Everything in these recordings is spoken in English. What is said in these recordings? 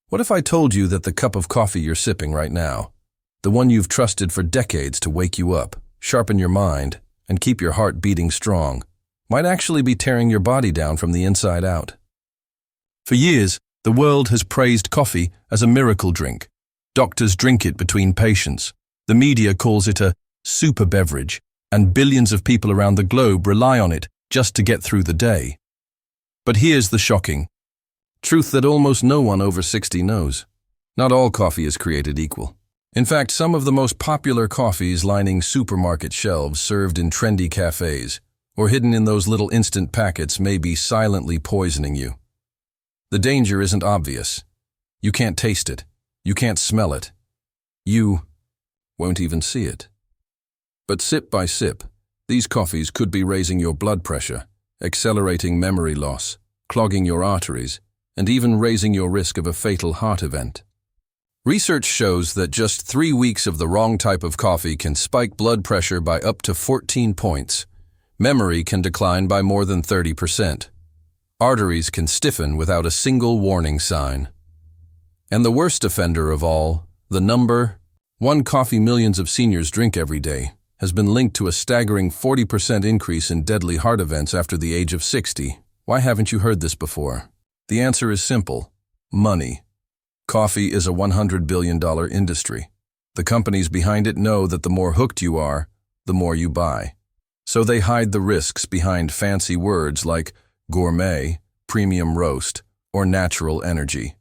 What if I told you that the cup of coffee you're sipping right now, the one you've trusted for decades to wake you up, sharpen your mind, and keep your heart beating strong, might actually be tearing your body down from the inside out? For years, the world has praised coffee as a miracle drink. Doctors drink it between patients. The media calls it a super beverage, and billions of people around the globe rely on it just to get through the day. But here's the shocking truth that almost no one over 60 knows. Not all coffee is created equal. In fact, some of the most popular coffees lining supermarket shelves served in trendy cafes or hidden in those little instant packets may be silently poisoning you. The danger isn't obvious. You can't taste it. You can't smell it. You won't even see it. But sip by sip, these coffees could be raising your blood pressure, accelerating memory loss, clogging your arteries, and even raising your risk of a fatal heart event. Research shows that just 3 weeks of the wrong type of coffee can spike blood pressure by up to 14 points. Memory can decline by more than 30%. Arteries can stiffen without a single warning sign. And the worst offender of all, the number one coffee millions of seniors drink every day, has been linked to a staggering 40% increase in deadly heart events after the age of 60. Why haven't you heard this before? The answer is simple: money. Coffee is a $100 billion industry. The companies behind it know that the more hooked you are, the more you buy. So they hide the risks behind fancy words like gourmet, premium roast, or natural energy.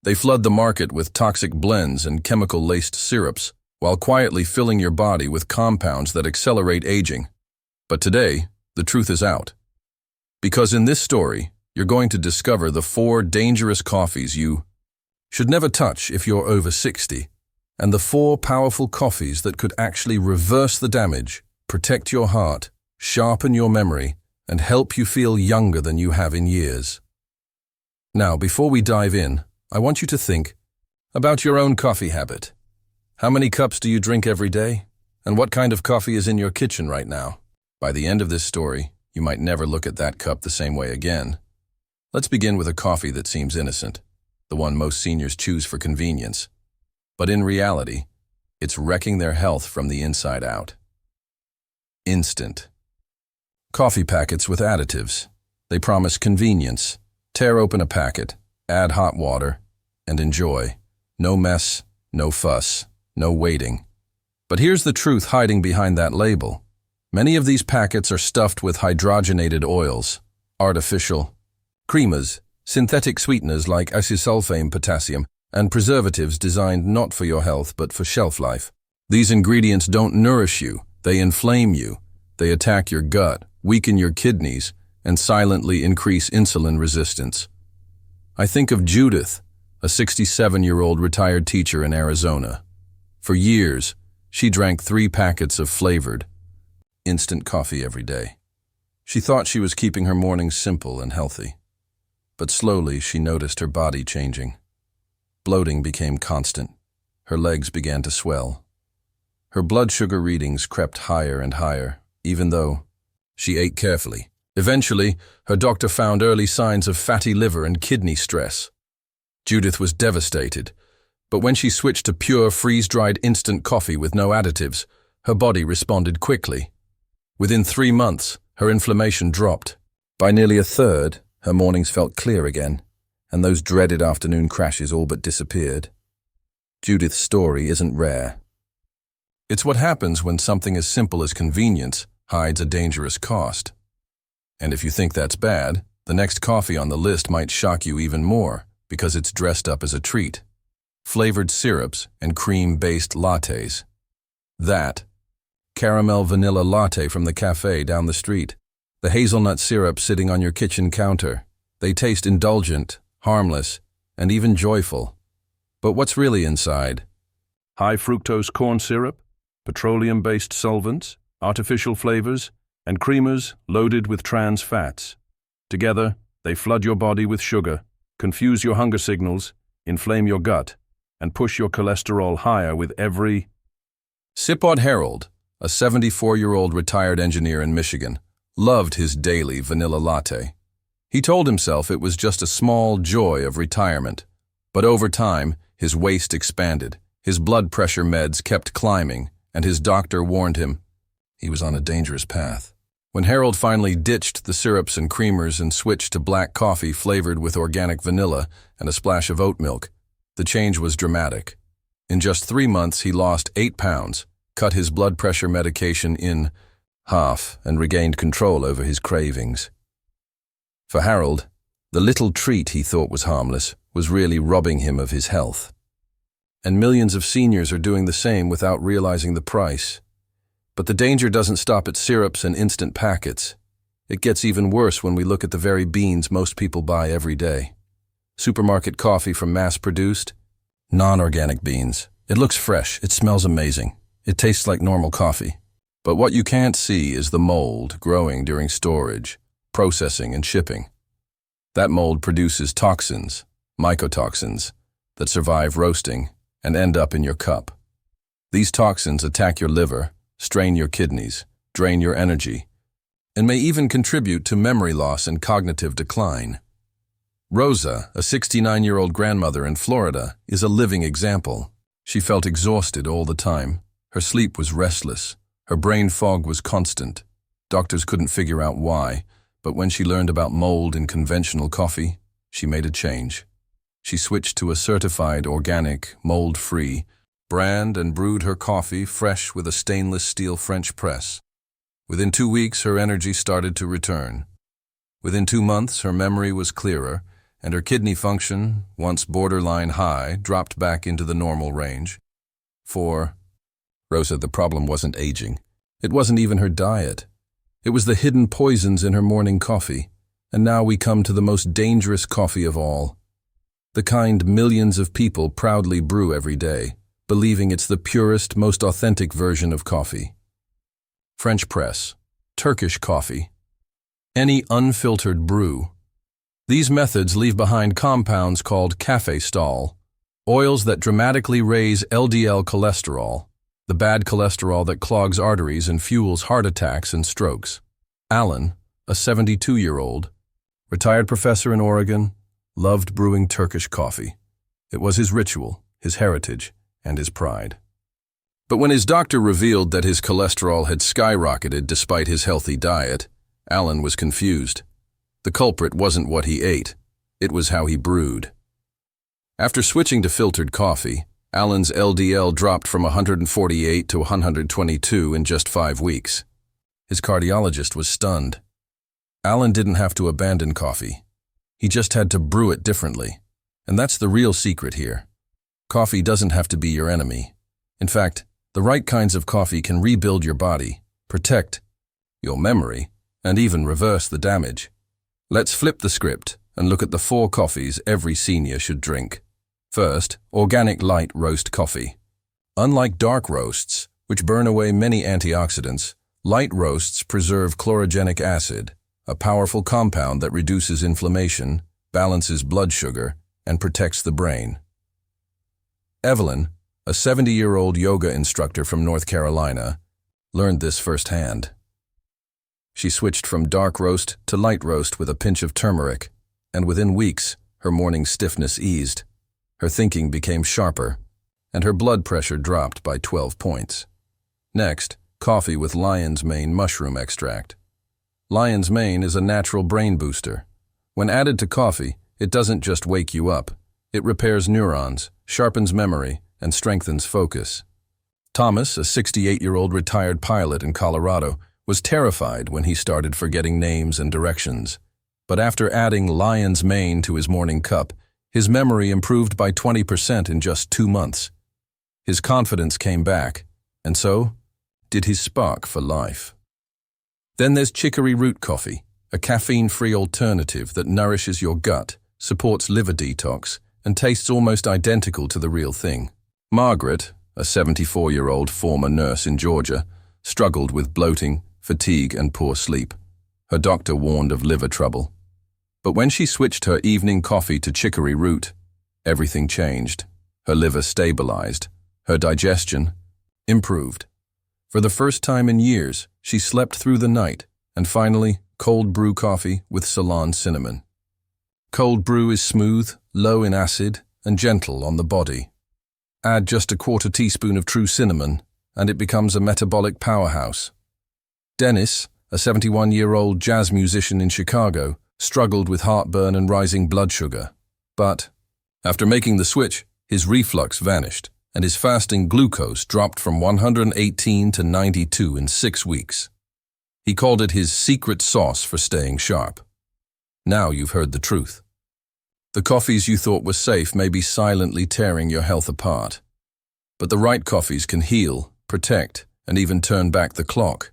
They flood the market with toxic blends and chemical-laced syrups, while quietly filling your body with compounds that accelerate aging. But today, the truth is out. Because in this story, you're going to discover the 4 dangerous coffees you should never touch if you're over 60, and the 4 powerful coffees that could actually reverse the damage, protect your heart, sharpen your memory, and help you feel younger than you have in years. Now, before we dive in, I want you to think about your own coffee habit. How many cups do you drink every day? And what kind of coffee is in your kitchen right now? By the end of this story, you might never look at that cup the same way again. Let's begin with a coffee that seems innocent, the one most seniors choose for convenience. But in reality, it's wrecking their health from the inside out. Instant coffee packets with additives. They promise convenience. Tear open a packet, add hot water, and enjoy. No mess, no fuss, no waiting. But here's the truth hiding behind that label. Many of these packets are stuffed with hydrogenated oils, artificial creamers, synthetic sweeteners like isosulfame potassium, and preservatives designed not for your health but for shelf life. These ingredients don't nourish you, they inflame you. They attack your gut, weaken your kidneys, and silently increase insulin resistance. I think of Judith, a 67-year-old retired teacher in Arizona. For years, she drank 3 packets of flavored, instant coffee every day. She thought she was keeping her mornings simple and healthy. But slowly she noticed her body changing. Bloating became constant. Her legs began to swell. Her blood sugar readings crept higher and higher, even though she ate carefully. Eventually, her doctor found early signs of fatty liver and kidney stress. Judith was devastated, but when she switched to pure freeze-dried instant coffee with no additives, her body responded quickly. Within 3 months, her inflammation dropped. By nearly a third, her mornings felt clear again, and those dreaded afternoon crashes all but disappeared. Judith's story isn't rare. It's what happens when something as simple as convenience hides a dangerous cost. And if you think that's bad, the next coffee on the list might shock you even more because it's dressed up as a treat. Flavored syrups and cream-based lattes. That caramel vanilla latte from the cafe down the street. The hazelnut syrup sitting on your kitchen counter. They taste indulgent, harmless, and even joyful. But what's really inside? High fructose corn syrup, petroleum-based solvents, artificial flavors, and creamers loaded with trans fats. Together, they flood your body with sugar, confuse your hunger signals, inflame your gut, and push your cholesterol higher with every Sipod Harold, a 74-year-old retired engineer in Michigan, loved his daily vanilla latte. He told himself it was just a small joy of retirement. But over time, his waist expanded, his blood pressure meds kept climbing, and his doctor warned him he was on a dangerous path. When Harold finally ditched the syrups and creamers and switched to black coffee flavored with organic vanilla and a splash of oat milk, the change was dramatic. In just 3 months, he lost 8 pounds, cut his blood pressure medication in half, and regained control over his cravings. For Harold, the little treat he thought was harmless was really robbing him of his health. And millions of seniors are doing the same without realizing the price. But the danger doesn't stop at syrups and instant packets. It gets even worse when we look at the very beans most people buy every day. Supermarket coffee from mass-produced, non-organic beans. It looks fresh, it smells amazing, it tastes like normal coffee. But what you can't see is the mold growing during storage, processing, and shipping. That mold produces toxins, mycotoxins, that survive roasting and end up in your cup. These toxins attack your liver, strain your kidneys, drain your energy, and may even contribute to memory loss and cognitive decline. Rosa, a 69-year-old grandmother in Florida, is a living example. She felt exhausted all the time. Her sleep was restless. Her brain fog was constant. Doctors couldn't figure out why, but when she learned about mold in conventional coffee, she made a change. She switched to a certified, organic, mold-free brand and brewed her coffee fresh with a stainless steel French press. Within 2 weeks, her energy started to return. Within 2 months, her memory was clearer, and her kidney function, once borderline high, dropped back into the normal range. For Rosa, the problem wasn't aging. It wasn't even her diet. It was the hidden poisons in her morning coffee. And now we come to the most dangerous coffee of all. The kind millions of people proudly brew every day, believing it's the purest, most authentic version of coffee. French press, Turkish coffee, any unfiltered brew. These methods leave behind compounds called cafestol, oils that dramatically raise LDL cholesterol, the bad cholesterol that clogs arteries and fuels heart attacks and strokes. Alan, a 72-year-old, retired professor in Oregon, loved brewing Turkish coffee. It was his ritual, his heritage, and his pride. But when his doctor revealed that his cholesterol had skyrocketed despite his healthy diet, Alan was confused. The culprit wasn't what he ate, it was how he brewed. After switching to filtered coffee, Alan's LDL dropped from 148 to 122 in just 5 weeks. His cardiologist was stunned. Alan didn't have to abandon coffee. He just had to brew it differently. And that's the real secret here. Coffee doesn't have to be your enemy. In fact, the right kinds of coffee can rebuild your body, protect your memory, and even reverse the damage. Let's flip the script and look at the 4 coffees every senior should drink. First, organic light roast coffee. Unlike dark roasts, which burn away many antioxidants, light roasts preserve chlorogenic acid, a powerful compound that reduces inflammation, balances blood sugar, and protects the brain. Evelyn, a 70-year-old yoga instructor from North Carolina, learned this firsthand. She switched from dark roast to light roast with a pinch of turmeric, and within weeks, her morning stiffness eased. Her thinking became sharper, and her blood pressure dropped by 12 points. Next, coffee with lion's mane mushroom extract. Lion's mane is a natural brain booster. When added to coffee, it doesn't just wake you up. It repairs neurons, sharpens memory, and strengthens focus. Thomas, a 68-year-old retired pilot in Colorado, was terrified when he started forgetting names and directions. But after adding lion's mane to his morning cup, his memory improved by 20% in just 2 months. His confidence came back, and so did his spark for life. Then there's chicory root coffee, a caffeine-free alternative that nourishes your gut, supports liver detox, and tastes almost identical to the real thing. Margaret, a 74-year-old former nurse in Georgia, struggled with bloating, fatigue, and poor sleep. Her doctor warned of liver trouble. But when she switched her evening coffee to chicory root, everything changed. Her liver stabilized. Her digestion improved. For the first time in years, she slept through the night, and finally, cold brew coffee with Ceylon cinnamon. Cold brew is smooth, low in acid, and gentle on the body. Add just a quarter teaspoon of true cinnamon, and it becomes a metabolic powerhouse. Dennis, a 71-year-old jazz musician in Chicago, struggled with heartburn and rising blood sugar. But after making the switch, his reflux vanished, and his fasting glucose dropped from 118 to 92 in 6 weeks. He called it his secret sauce for staying sharp. Now you've heard the truth. The coffees you thought were safe may be silently tearing your health apart. But the right coffees can heal, protect, and even turn back the clock.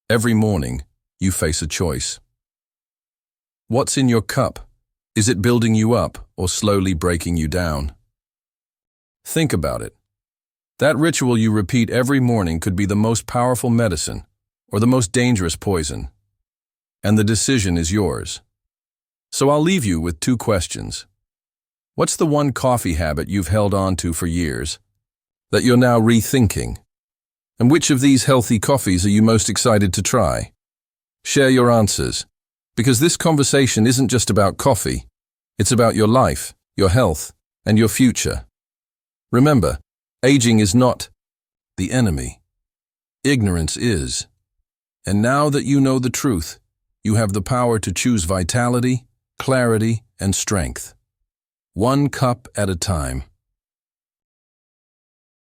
Every morning, you face a choice. What's in your cup? Is it building you up or slowly breaking you down? Think about it. That ritual you repeat every morning could be the most powerful medicine or the most dangerous poison. And the decision is yours. So I'll leave you with 2 questions. What's the one coffee habit you've held on to for years that you're now rethinking? And which of these healthy coffees are you most excited to try? Share your answers, because this conversation isn't just about coffee. It's about your life, your health, and your future. Remember, aging is not the enemy. Ignorance is. And now that you know the truth, you have the power to choose vitality, clarity, and strength. 1 cup at a time.